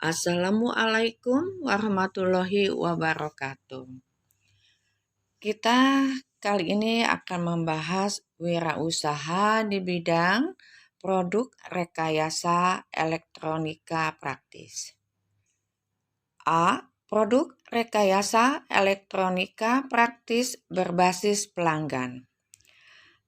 Assalamualaikum warahmatullahi wabarakatuh. Kita kali ini akan membahas wirausaha di bidang produk rekayasa elektronika praktis. A. Produk rekayasa elektronika praktis berbasis pelanggan.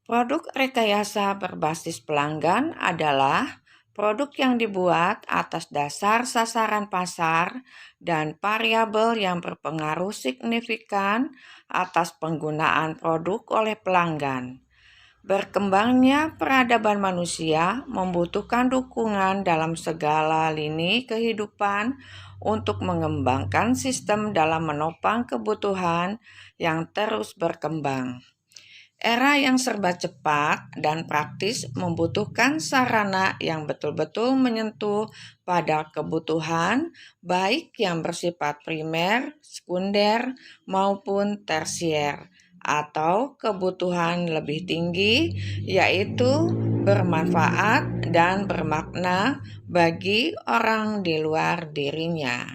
Produk rekayasa berbasis pelanggan adalah produk yang dibuat atas dasar sasaran pasar dan variabel yang berpengaruh signifikan atas penggunaan produk oleh pelanggan. Berkembangnya peradaban manusia membutuhkan dukungan dalam segala lini kehidupan untuk mengembangkan sistem dalam menopang kebutuhan yang terus berkembang. Era yang serba cepat dan praktis membutuhkan sarana yang betul-betul menyentuh pada kebutuhan, baik yang bersifat primer, sekunder, maupun tersier, atau kebutuhan lebih tinggi, yaitu bermanfaat dan bermakna bagi orang di luar dirinya.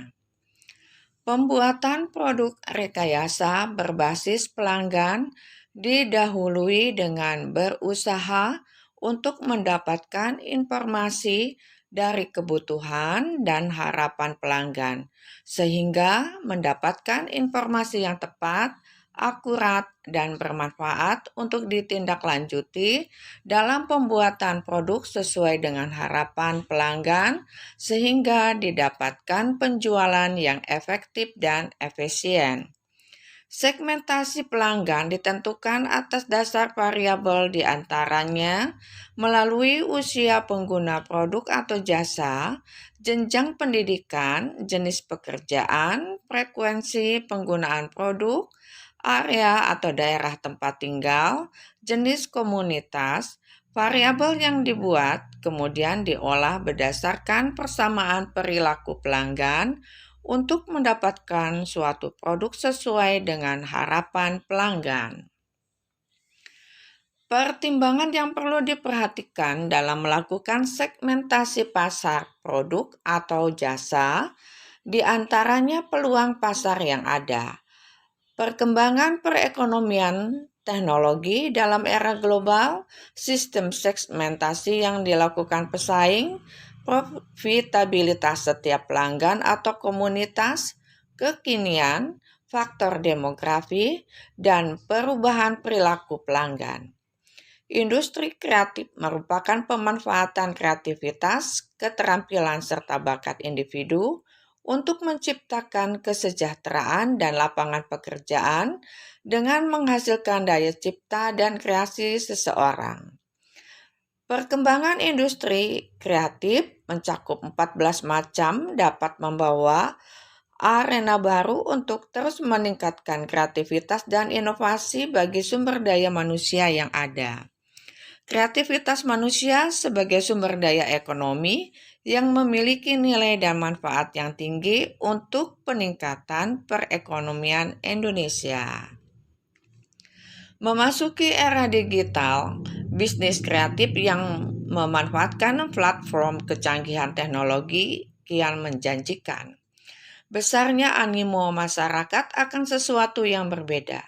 Pembuatan produk rekayasa berbasis pelanggan didahului dengan berusaha untuk mendapatkan informasi dari kebutuhan dan harapan pelanggan, sehingga mendapatkan informasi yang tepat, akurat, dan bermanfaat untuk ditindaklanjuti dalam pembuatan produk sesuai dengan harapan pelanggan, sehingga didapatkan penjualan yang efektif dan efisien. Segmentasi pelanggan ditentukan atas dasar variabel di antaranya melalui usia pengguna produk atau jasa, jenjang pendidikan, jenis pekerjaan, frekuensi penggunaan produk, area atau daerah tempat tinggal, jenis komunitas. Variabel yang dibuat kemudian diolah berdasarkan persamaan perilaku pelanggan untuk mendapatkan suatu produk sesuai dengan harapan pelanggan. Pertimbangan yang perlu diperhatikan dalam melakukan segmentasi pasar produk atau jasa, di antaranya peluang pasar yang ada, perkembangan perekonomian teknologi dalam era global, sistem segmentasi yang dilakukan pesaing, profitabilitas setiap pelanggan atau komunitas, kekinian, faktor demografi, dan perubahan perilaku pelanggan. Industri kreatif merupakan pemanfaatan kreativitas, keterampilan serta bakat individu untuk menciptakan kesejahteraan dan lapangan pekerjaan dengan menghasilkan daya cipta dan kreasi seseorang. Perkembangan industri kreatif mencakup 14 macam dapat membawa arena baru untuk terus meningkatkan kreativitas dan inovasi bagi sumber daya manusia yang ada. Kreativitas manusia sebagai sumber daya ekonomi yang memiliki nilai dan manfaat yang tinggi untuk peningkatan perekonomian Indonesia. Memasuki era digital, bisnis kreatif yang memanfaatkan platform kecanggihan teknologi kian menjanjikan. Besarnya animo masyarakat akan sesuatu yang berbeda,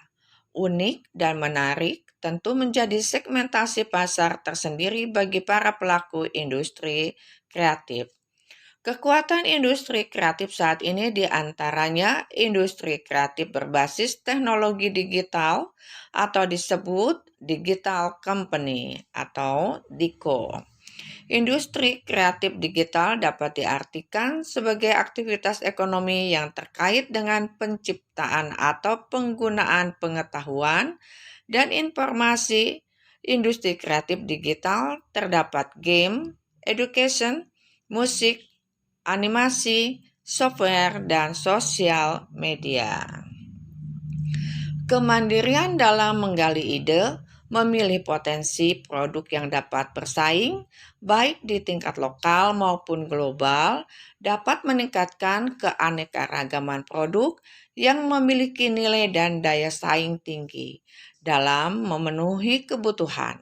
unik dan menarik tentu menjadi segmentasi pasar tersendiri bagi para pelaku industri kreatif. Kekuatan industri kreatif saat ini diantaranya industri kreatif berbasis teknologi digital atau disebut digital company atau DICO. Industri kreatif digital dapat diartikan sebagai aktivitas ekonomi yang terkait dengan penciptaan atau penggunaan pengetahuan dan informasi. Industri kreatif digital terdapat game, education, musik, animasi, software, dan sosial media. Kemandirian dalam menggali ide, memilih potensi produk yang dapat bersaing, baik di tingkat lokal maupun global, dapat meningkatkan keanekaragaman produk yang memiliki nilai dan daya saing tinggi dalam memenuhi kebutuhan.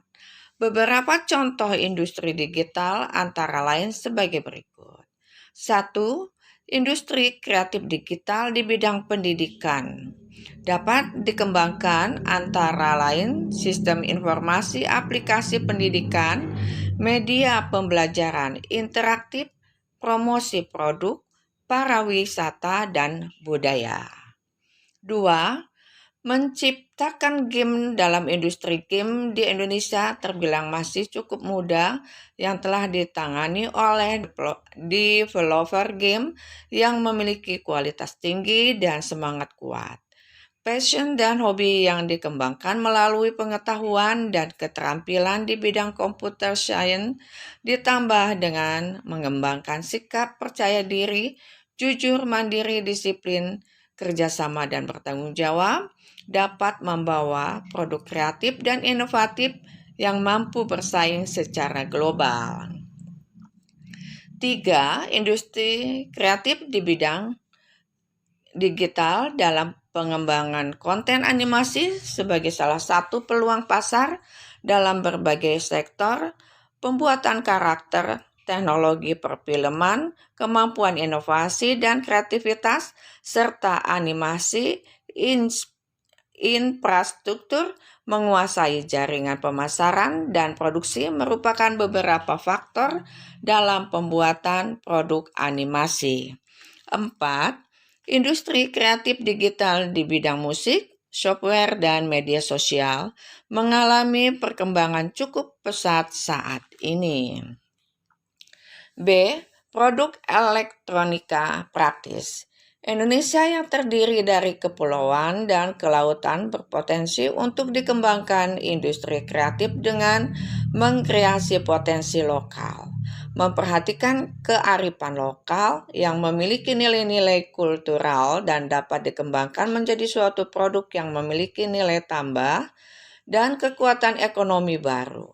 Beberapa contoh industri digital antara lain sebagai berikut. 1. Industri kreatif digital di bidang pendidikan dapat dikembangkan antara lain sistem informasi aplikasi pendidikan, media pembelajaran interaktif, promosi produk, pariwisata, dan budaya. 2. Menciptakan game dalam industri game di Indonesia terbilang masih cukup mudah yang telah ditangani oleh developer game yang memiliki kualitas tinggi dan semangat kuat. Passion dan hobi yang dikembangkan melalui pengetahuan dan keterampilan di bidang computer science ditambah dengan mengembangkan sikap percaya diri, jujur, mandiri, disiplin, kerjasama, dan bertanggung jawab dapat membawa produk kreatif dan inovatif yang mampu bersaing secara global. 3. Industri kreatif di bidang digital dalam pengembangan konten animasi sebagai salah satu peluang pasar dalam berbagai sektor, pembuatan karakter, teknologi perfilman, kemampuan inovasi dan kreativitas, serta animasi, infrastruktur, menguasai jaringan pemasaran dan produksi merupakan beberapa faktor dalam pembuatan produk animasi. 4. Industri kreatif digital di bidang musik, software, dan media sosial mengalami perkembangan cukup pesat saat ini. B. Produk elektronika praktis. Indonesia yang terdiri dari kepulauan dan kelautan berpotensi untuk dikembangkan industri kreatif dengan mengkreasi potensi lokal, memperhatikan kearifan lokal yang memiliki nilai-nilai kultural dan dapat dikembangkan menjadi suatu produk yang memiliki nilai tambah dan kekuatan ekonomi baru.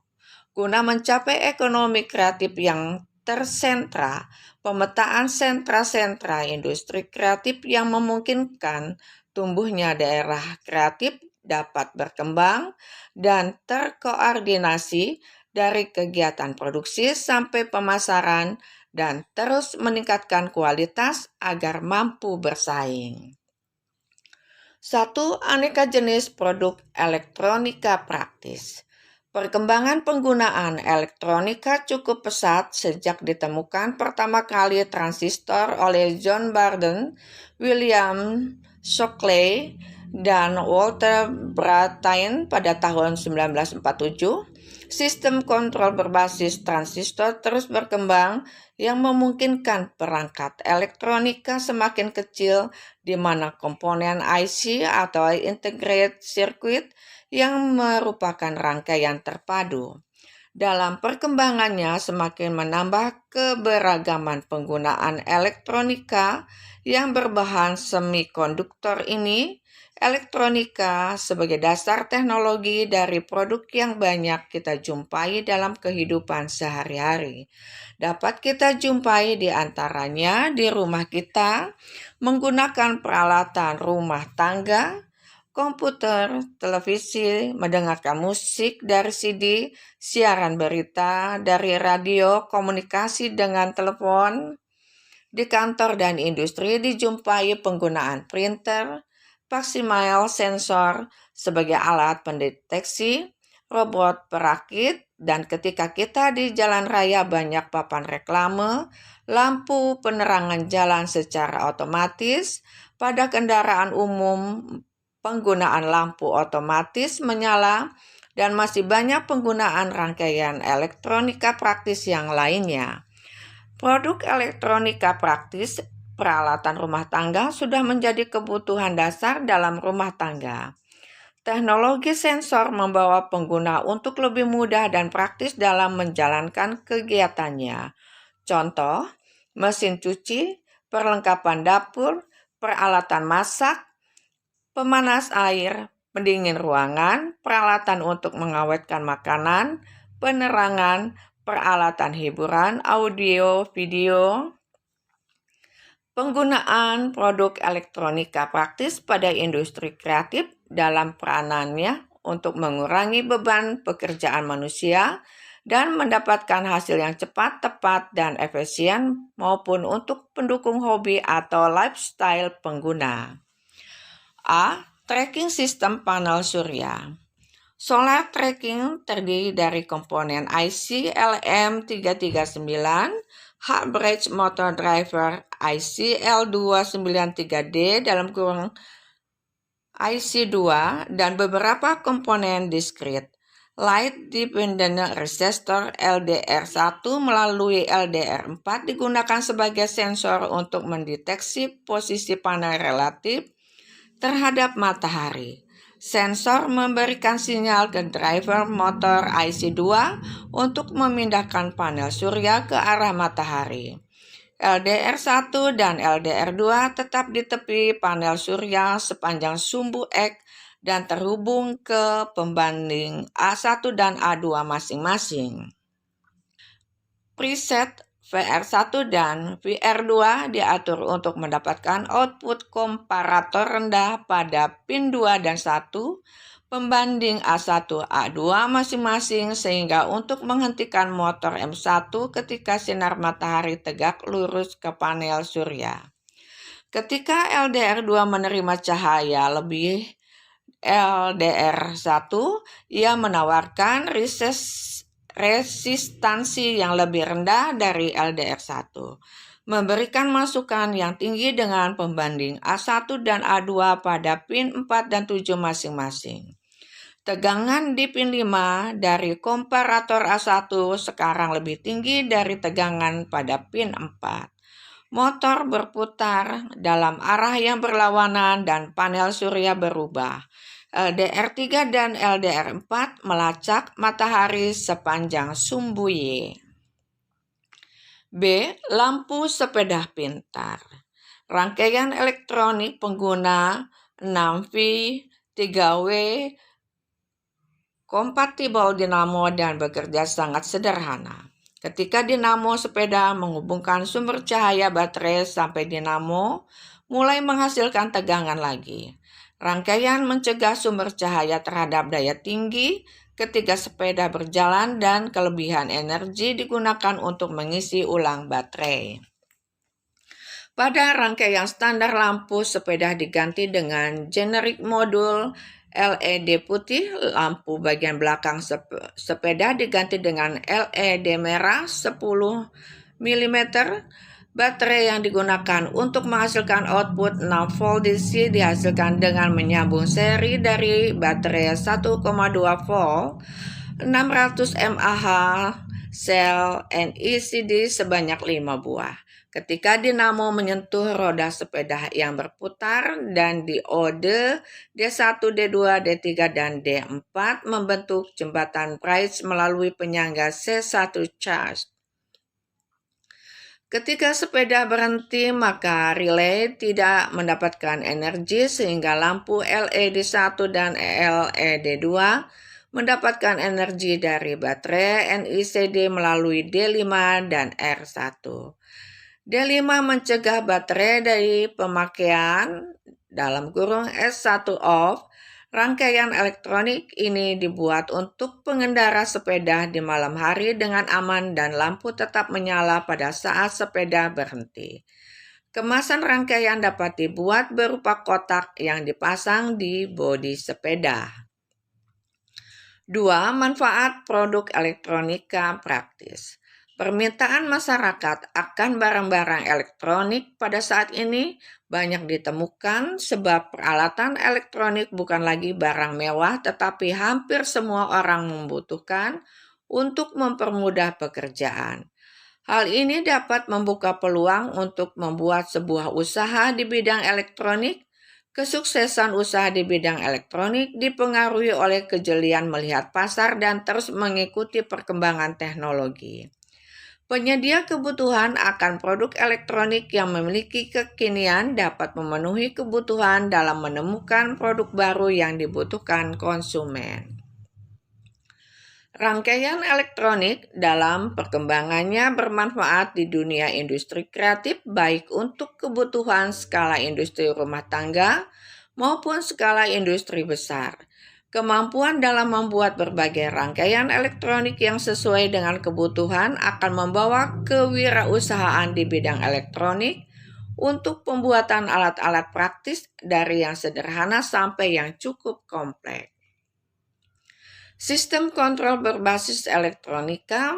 Guna mencapai ekonomi kreatif yang tersentra, pemetaan sentra-sentra industri kreatif yang memungkinkan tumbuhnya daerah kreatif dapat berkembang dan terkoordinasi dari kegiatan produksi sampai pemasaran dan terus meningkatkan kualitas agar mampu bersaing. 1. Aneka jenis produk elektronika praktis. Perkembangan penggunaan elektronika cukup pesat sejak ditemukan pertama kali transistor oleh John Barden, William Shockley, dan Walter Brattain pada tahun 1947. Sistem kontrol berbasis transistor terus berkembang yang memungkinkan perangkat elektronika semakin kecil di mana komponen IC atau integrated circuit yang merupakan rangkaian terpadu. Dalam perkembangannya semakin menambah keberagaman penggunaan elektronika yang berbahan semikonduktor ini, elektronika sebagai dasar teknologi dari produk yang banyak kita jumpai dalam kehidupan sehari-hari. Dapat kita jumpai di antaranya di rumah kita, menggunakan peralatan rumah tangga, komputer, televisi, mendengarkan musik dari CD, siaran berita dari radio, komunikasi dengan telepon. Di kantor dan industri dijumpai penggunaan printer, faksimiler sensor sebagai alat pendeteksi, robot perakit, dan ketika kita di jalan raya banyak papan reklame, lampu penerangan jalan secara otomatis, pada kendaraan umum penggunaan lampu otomatis menyala, dan masih banyak penggunaan rangkaian elektronika praktis yang lainnya. Produk elektronika praktis peralatan rumah tangga sudah menjadi kebutuhan dasar dalam rumah tangga. Teknologi sensor membawa pengguna untuk lebih mudah dan praktis dalam menjalankan kegiatannya. Contoh, mesin cuci, perlengkapan dapur, peralatan masak, pemanas air, pendingin ruangan, peralatan untuk mengawetkan makanan, penerangan, peralatan hiburan, audio, video. Penggunaan produk elektronika praktis pada industri kreatif dalam peranannya untuk mengurangi beban pekerjaan manusia dan mendapatkan hasil yang cepat, tepat, dan efisien maupun untuk pendukung hobi atau lifestyle pengguna. A. Tracking sistem panel surya. Solar tracking terdiri dari komponen IC LM339, Hub Bridge Motor Driver IC L293D dalam kurung IC2 dan beberapa komponen diskrit. Light Dependent Resistor LDR1 melalui LDR4 digunakan sebagai sensor untuk mendeteksi posisi panel relatif terhadap matahari. Sensor memberikan sinyal ke driver motor IC2 untuk memindahkan panel surya ke arah matahari. LDR1 dan LDR2 tetap di tepi panel surya sepanjang sumbu X dan terhubung ke pembanding A1 dan A2 masing-masing. Preset VR1 dan VR2 diatur untuk mendapatkan output komparator rendah pada pin 2 dan 1, pembanding A1 A2 masing-masing sehingga untuk menghentikan motor M1 ketika sinar matahari tegak lurus ke panel surya. Ketika LDR2 menerima cahaya lebih LDR1, ia menawarkan resistansi yang lebih rendah dari LDR1, memberikan masukan yang tinggi dengan pembanding A1 dan A2 pada pin 4 dan 7 masing-masing. Tegangan di pin 5 dari komparator A1 sekarang lebih tinggi dari tegangan pada pin 4. Motor berputar dalam arah yang berlawanan dan panel surya berubah. LDR3 dan LDR4 melacak matahari sepanjang sumbu Y. B. Lampu sepeda pintar. Rangkaian elektronik pengguna 6V, 3W, kompatibel dinamo dan bekerja sangat sederhana. Ketika dinamo sepeda menghubungkan sumber cahaya baterai sampai dinamo mulai menghasilkan tegangan lagi. Rangkaian mencegah sumber cahaya terhadap daya tinggi ketika sepeda berjalan dan kelebihan energi digunakan untuk mengisi ulang baterai. Pada rangkaian standar lampu sepeda diganti dengan generik modul LED putih, lampu bagian belakang sepeda diganti dengan LED merah 10 mm. Baterai yang digunakan untuk menghasilkan output 6 volt DC dihasilkan dengan menyambung seri dari baterai 1,2 volt 600 mAh sel NECD sebanyak 5 buah. Ketika dinamo menyentuh roda sepeda yang berputar dan diode D1, D2, D3, dan D4 membentuk jembatan bridge melalui penyangga C1 charge. Ketika sepeda berhenti, maka relay tidak mendapatkan energi sehingga lampu LED 1 dan LED 2 mendapatkan energi dari baterai NECD melalui D5 dan R1. D5 mencegah baterai dari pemakaian dalam kurung S1 off. Rangkaian elektronik ini dibuat untuk pengendara sepeda di malam hari dengan aman dan lampu tetap menyala pada saat sepeda berhenti. Kemasan rangkaian dapat dibuat berupa kotak yang dipasang di bodi sepeda. 2. Manfaat produk elektronika praktis. Permintaan masyarakat akan barang-barang elektronik pada saat ini banyak ditemukan sebab peralatan elektronik bukan lagi barang mewah tetapi hampir semua orang membutuhkan untuk mempermudah pekerjaan. Hal ini dapat membuka peluang untuk membuat sebuah usaha di bidang elektronik. Kesuksesan usaha di bidang elektronik dipengaruhi oleh kejelian melihat pasar dan terus mengikuti perkembangan teknologi. Penyedia kebutuhan akan produk elektronik yang memiliki kekinian dapat memenuhi kebutuhan dalam menemukan produk baru yang dibutuhkan konsumen. Rangkaian elektronik dalam perkembangannya bermanfaat di dunia industri kreatif baik untuk kebutuhan skala industri rumah tangga maupun skala industri besar. Kemampuan dalam membuat berbagai rangkaian elektronik yang sesuai dengan kebutuhan akan membawa kewirausahaan di bidang elektronik untuk pembuatan alat-alat praktis dari yang sederhana sampai yang cukup kompleks. Sistem kontrol berbasis elektronika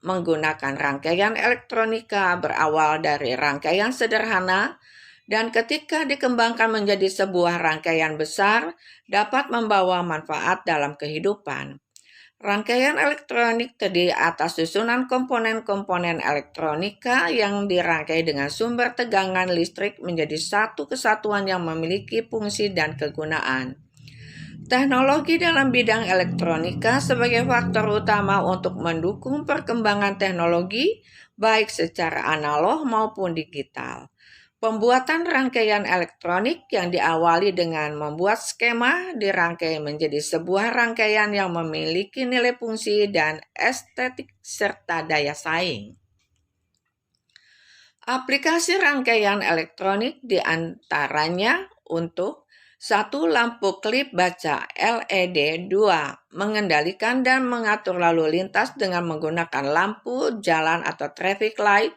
menggunakan rangkaian elektronika berawal dari rangkaian sederhana dan ketika dikembangkan menjadi sebuah rangkaian besar dapat membawa manfaat dalam kehidupan. Rangkaian elektronik terdiri atas susunan komponen-komponen elektronika yang dirangkai dengan sumber tegangan listrik menjadi satu kesatuan yang memiliki fungsi dan kegunaan. Teknologi dalam bidang elektronika sebagai faktor utama untuk mendukung perkembangan teknologi baik secara analog maupun digital. Pembuatan rangkaian elektronik yang diawali dengan membuat skema dirangkai menjadi sebuah rangkaian yang memiliki nilai fungsi dan estetik serta daya saing. Aplikasi rangkaian elektronik diantaranya untuk 1. Lampu klip baca LED. 2. Mengendalikan dan mengatur lalu lintas dengan menggunakan lampu jalan atau traffic light.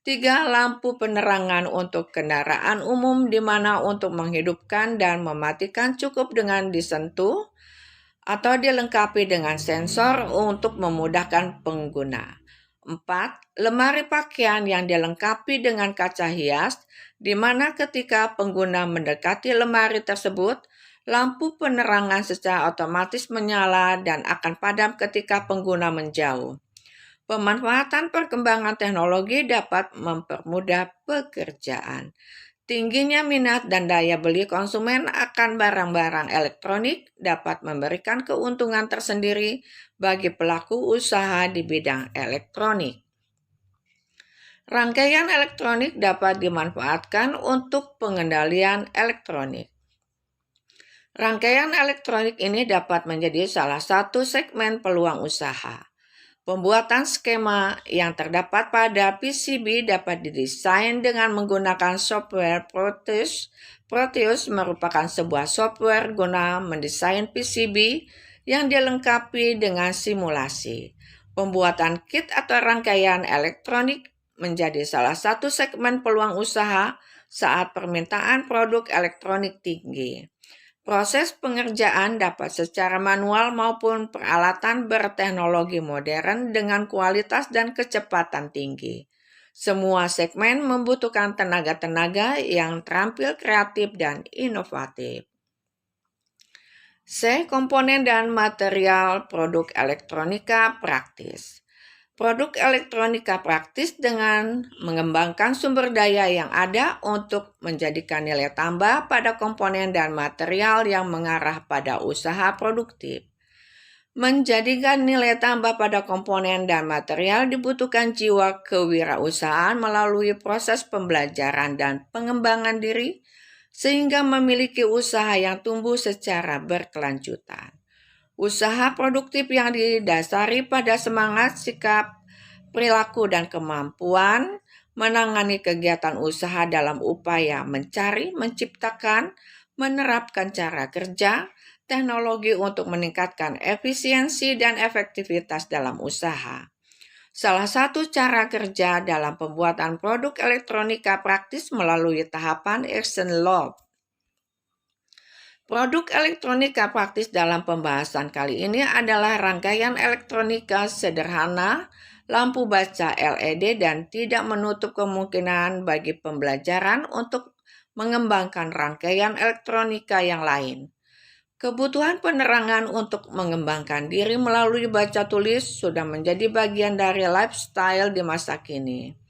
3. Lampu penerangan untuk kendaraan umum di mana untuk menghidupkan dan mematikan cukup dengan disentuh atau dilengkapi dengan sensor untuk memudahkan pengguna. 4. Lemari pakaian yang dilengkapi dengan kaca hias di mana ketika pengguna mendekati lemari tersebut, lampu penerangan secara otomatis menyala dan akan padam ketika pengguna menjauh. Pemanfaatan perkembangan teknologi dapat mempermudah pekerjaan. Tingginya minat dan daya beli konsumen akan barang-barang elektronik dapat memberikan keuntungan tersendiri bagi pelaku usaha di bidang elektronik. Rangkaian elektronik dapat dimanfaatkan untuk pengendalian elektronik. Rangkaian elektronik ini dapat menjadi salah satu segmen peluang usaha. Pembuatan skema yang terdapat pada PCB dapat didesain dengan menggunakan software Proteus. Proteus merupakan sebuah software guna mendesain PCB yang dilengkapi dengan simulasi. Pembuatan kit atau rangkaian elektronik menjadi salah satu segmen peluang usaha saat permintaan produk elektronik tinggi. Proses pengerjaan dapat secara manual maupun peralatan berteknologi modern dengan kualitas dan kecepatan tinggi. Semua segmen membutuhkan tenaga-tenaga yang terampil, kreatif, dan inovatif. C. Komponen dan material produk elektronika praktis. Produk elektronika praktis dengan mengembangkan sumber daya yang ada untuk menjadikan nilai tambah pada komponen dan material yang mengarah pada usaha produktif. Menjadikan nilai tambah pada komponen dan material dibutuhkan jiwa kewirausahaan melalui proses pembelajaran dan pengembangan diri sehingga memiliki usaha yang tumbuh secara berkelanjutan. Usaha produktif yang didasari pada semangat, sikap, perilaku, dan kemampuan menangani kegiatan usaha dalam upaya mencari, menciptakan, menerapkan cara kerja, teknologi untuk meningkatkan efisiensi dan efektivitas dalam usaha. Salah satu cara kerja dalam pembuatan produk elektronika praktis melalui tahapan action loop. Produk elektronika praktis dalam pembahasan kali ini adalah rangkaian elektronika sederhana, lampu baca LED, dan tidak menutup kemungkinan bagi pembelajaran untuk mengembangkan rangkaian elektronika yang lain. Kebutuhan penerangan untuk mengembangkan diri melalui baca tulis sudah menjadi bagian dari lifestyle di masa kini.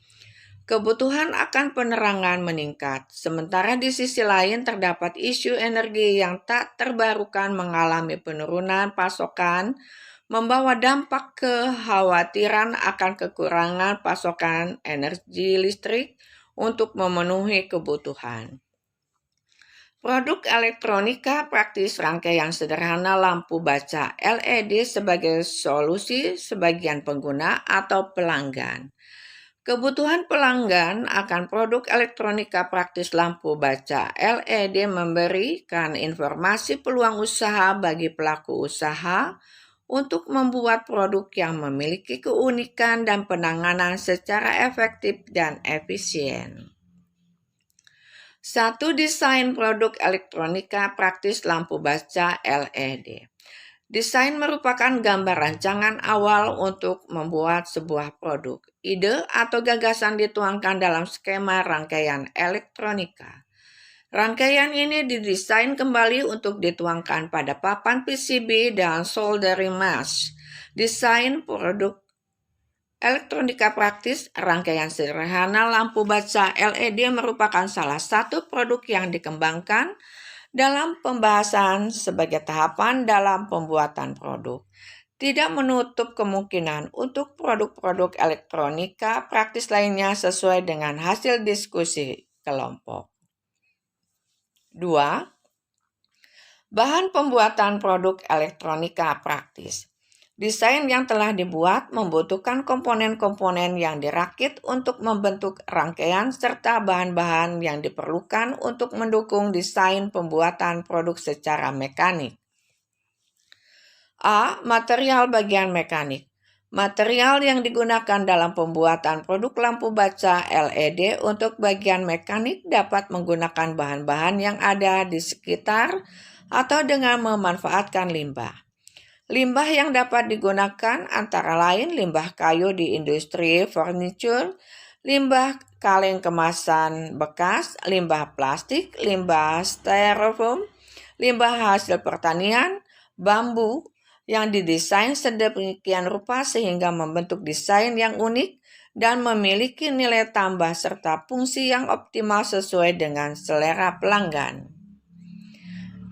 Kebutuhan akan penerangan meningkat, sementara di sisi lain terdapat isu energi yang tak terbarukan mengalami penurunan pasokan, membawa dampak kekhawatiran akan kekurangan pasokan energi listrik untuk memenuhi kebutuhan. Produk elektronika praktis rangkaian sederhana lampu baca LED sebagai solusi sebagian pengguna atau pelanggan. Kebutuhan pelanggan akan produk elektronika praktis lampu baca LED memberikan informasi peluang usaha bagi pelaku usaha untuk membuat produk yang memiliki keunikan dan penanganan secara efektif dan efisien. 1. Desain produk elektronika praktis lampu baca LED. Desain merupakan gambar rancangan awal untuk membuat sebuah produk. Ide atau gagasan dituangkan dalam skema rangkaian elektronika. Rangkaian ini didesain kembali untuk dituangkan pada papan PCB dan soldering mask. Desain produk elektronika praktis, rangkaian sederhana lampu baca LED merupakan salah satu produk yang dikembangkan dalam pembahasan sebagai tahapan dalam pembuatan produk. Tidak menutup kemungkinan untuk produk-produk elektronika praktis lainnya sesuai dengan hasil diskusi kelompok. 2. Bahan pembuatan produk elektronika praktis. Desain yang telah dibuat membutuhkan komponen-komponen yang dirakit untuk membentuk rangkaian serta bahan-bahan yang diperlukan untuk mendukung desain pembuatan produk secara mekanik. A. Material bagian mekanik. Material yang digunakan dalam pembuatan produk lampu baca LED untuk bagian mekanik dapat menggunakan bahan-bahan yang ada di sekitar atau dengan memanfaatkan limbah. Limbah yang dapat digunakan antara lain limbah kayu di industri furniture, limbah kaleng kemasan bekas, limbah plastik, limbah styrofoam, limbah hasil pertanian, bambu yang didesain sedemikian rupa sehingga membentuk desain yang unik dan memiliki nilai tambah serta fungsi yang optimal sesuai dengan selera pelanggan.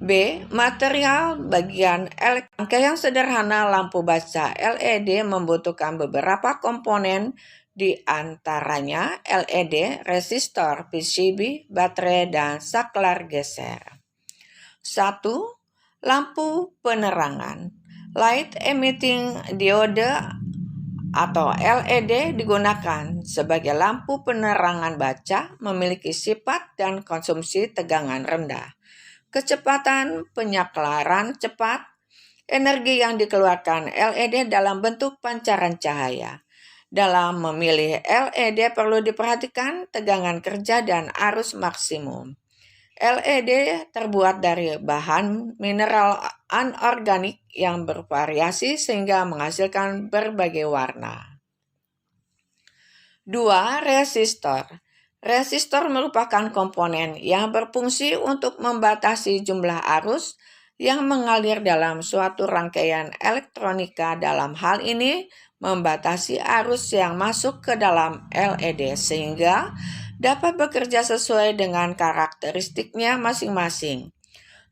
B. Material bagian rangkaian sederhana lampu baca LED membutuhkan beberapa komponen, di antaranya LED, resistor, PCB, baterai, dan saklar geser. 1. Lampu penerangan. Light emitting diode atau LED digunakan sebagai lampu penerangan baca, memiliki sifat dan konsumsi tegangan rendah. Kecepatan penyaklaran cepat, energi yang dikeluarkan LED dalam bentuk pancaran cahaya. Dalam memilih LED perlu diperhatikan tegangan kerja dan arus maksimum. LED terbuat dari bahan mineral anorganik yang bervariasi sehingga menghasilkan berbagai warna. 2. Resistor. Resistor merupakan komponen yang berfungsi untuk membatasi jumlah arus yang mengalir dalam suatu rangkaian elektronika. Dalam hal ini, membatasi arus yang masuk ke dalam LED sehingga dapat bekerja sesuai dengan karakteristiknya masing-masing.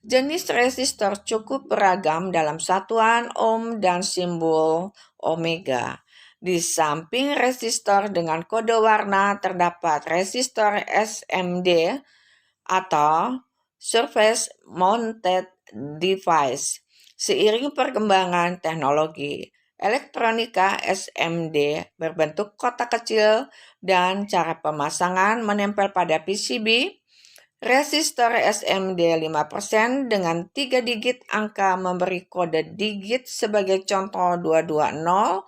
Jenis resistor cukup beragam dalam satuan ohm dan simbol omega. Di samping resistor dengan kode warna terdapat resistor SMD atau Surface Mounted Device. Seiring perkembangan teknologi elektronika, SMD berbentuk kotak kecil dan cara pemasangan menempel pada PCB. Resistor SMD 5% dengan 3 digit angka memberi kode digit sebagai contoh 220.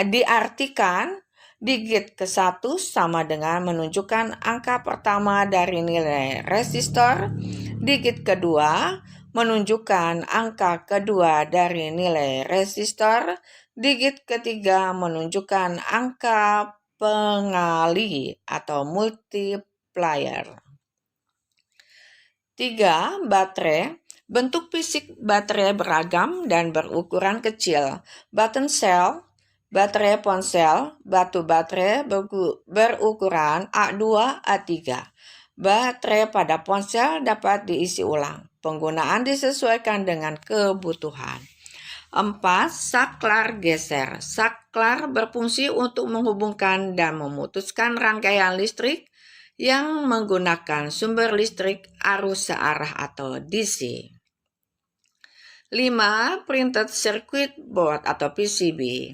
Diartikan digit ke-1 sama dengan menunjukkan angka pertama dari nilai resistor, digit kedua menunjukkan angka kedua dari nilai resistor, digit ketiga menunjukkan angka pengali atau multiplier. 3. Baterai. Bentuk fisik baterai beragam dan berukuran kecil. Button cell, baterai ponsel, batu baterai berukuran A2, A3. Baterai pada ponsel dapat diisi ulang. Penggunaan disesuaikan dengan kebutuhan. 4. Saklar geser. Saklar berfungsi untuk menghubungkan dan memutuskan rangkaian listrik yang menggunakan sumber listrik arus searah atau DC. 5. Printed Circuit Board atau PCB.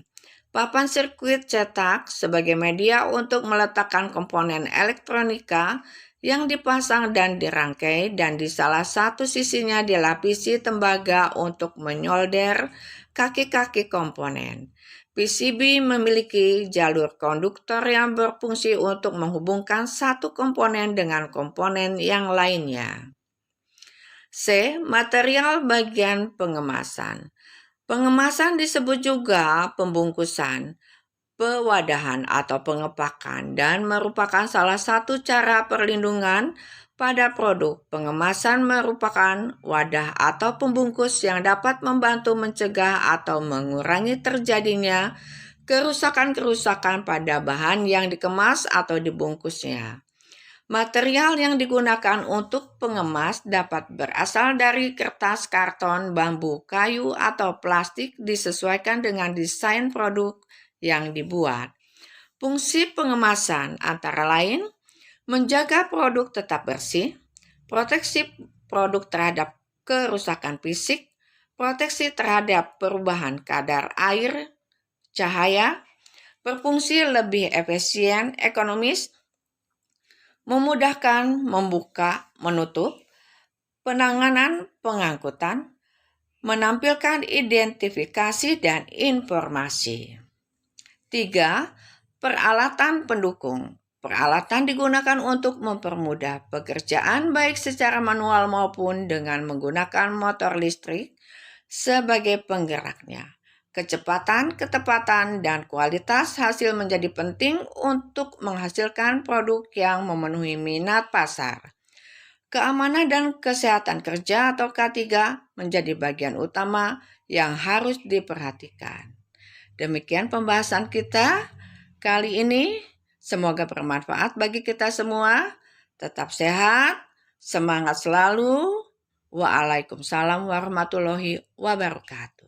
Papan sirkuit cetak sebagai media untuk meletakkan komponen elektronika yang dipasang dan dirangkai, dan di salah satu sisinya dilapisi tembaga untuk menyolder kaki-kaki komponen. PCB memiliki jalur konduktor yang berfungsi untuk menghubungkan satu komponen dengan komponen yang lainnya. C. Material bagian pengemasan. Pengemasan disebut juga pembungkusan, pewadahan atau pengepakan, dan merupakan salah satu cara perlindungan pada produk. Pengemasan merupakan wadah atau pembungkus yang dapat membantu mencegah atau mengurangi terjadinya kerusakan-kerusakan pada bahan yang dikemas atau dibungkusnya. Material yang digunakan untuk pengemas dapat berasal dari kertas, karton, bambu, kayu, atau plastik, disesuaikan dengan desain produk yang dibuat. Fungsi pengemasan antara lain menjaga produk tetap bersih, proteksi produk terhadap kerusakan fisik, proteksi terhadap perubahan kadar air, cahaya, berfungsi lebih efisien, ekonomis, memudahkan membuka, menutup, penanganan pengangkutan, menampilkan identifikasi dan informasi. 3. Peralatan pendukung. Peralatan digunakan untuk mempermudah pekerjaan baik secara manual maupun dengan menggunakan motor listrik sebagai penggeraknya. Kecepatan, ketepatan, dan kualitas hasil menjadi penting untuk menghasilkan produk yang memenuhi minat pasar. Keamanan dan kesehatan kerja atau K3 menjadi bagian utama yang harus diperhatikan. Demikian pembahasan kita kali ini. Semoga bermanfaat bagi kita semua. Tetap sehat, semangat selalu. Waalaikumsalam warahmatullahi wabarakatuh.